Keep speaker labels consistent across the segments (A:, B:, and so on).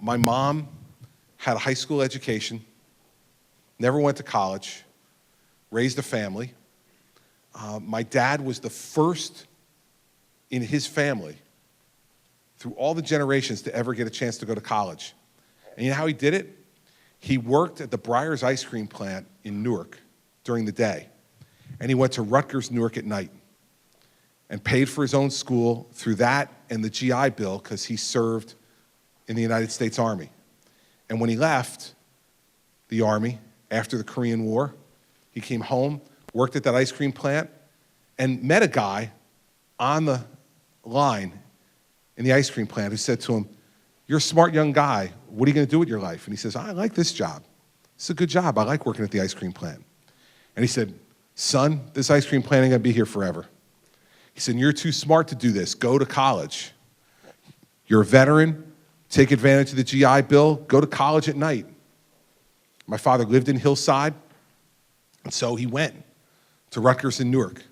A: my mom had a high school education, never went to college, raised a family. My dad was the first in his family through all the generations to ever get a chance to go to college. And you know how he did it? He worked at the Breyers Ice Cream plant in Newark during the day. And he went to Rutgers-Newark at night and paid for his own school through that and the GI Bill because he served in the United States Army. And when he left the Army after the Korean War, he came home, worked at that ice cream plant, and met a guy on the line in the ice cream plant who said to him, "You're a smart young guy. What are you going to do with your life?" And he says, "I like this job. It's a good job. I like working at the ice cream plant." And he said, "Son, this ice cream plant ain't going to be here forever." He said, "You're too smart to do this. Go to college. You're a veteran. Take advantage of the GI Bill. Go to college at night." My father lived in Hillside, and so he went to Rutgers in Newark.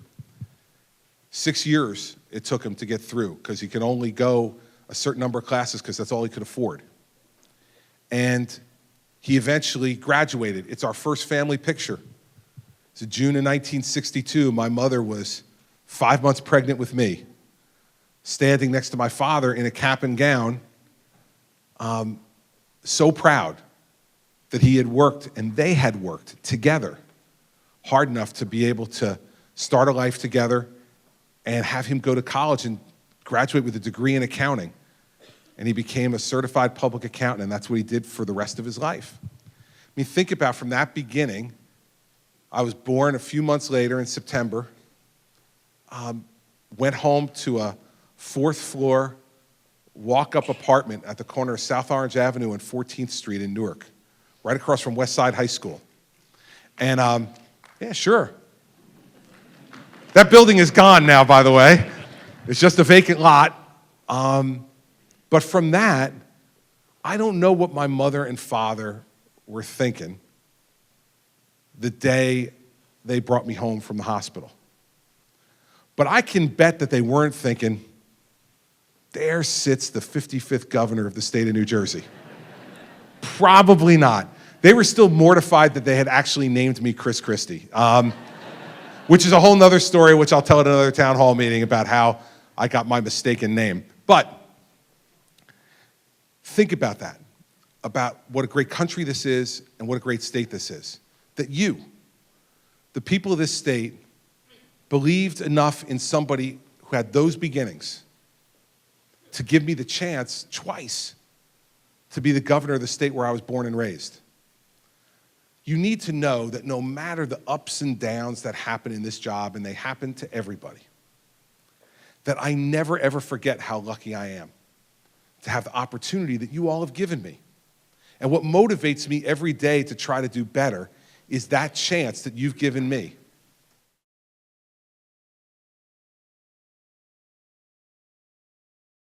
A: 6 years it took him to get through because he could only go a certain number of classes because that's all he could afford. And he eventually graduated. It's our first family picture. It's June of 1962. My mother was 5 months pregnant with me, standing next to my father in a cap and gown, so proud that he had worked and they had worked together hard enough to be able to start a life together and have him go to college and graduate with a degree in accounting. And he became a certified public accountant, and that's what he did for the rest of his life. I mean, think about from that beginning. I was born a few months later in September, went home to a 4th floor walk-up apartment at the corner of South Orange Avenue and 14th Street in Newark, right across from West Side High School. And yeah, sure. That building is gone now, by the way. It's just a vacant lot. But from that, I don't know what my mother and father were thinking the day they brought me home from the hospital. But I can bet that they weren't thinking, "There sits the 55th governor of the state of New Jersey." Probably not. They were still mortified that they had actually named me Chris Christie, which is a whole nother story, which I'll tell at another town hall meeting about how I got my mistaken name. But think about that, about what a great country this is and what a great state this is. That you, the people of this state, believed enough in somebody who had those beginnings to give me the chance twice to be the governor of the state where I was born and raised. You need to know that no matter the ups and downs that happen in this job, and they happen to everybody, that I never ever forget how lucky I am to have the opportunity that you all have given me. And what motivates me every day to try to do better is that chance that you've given me.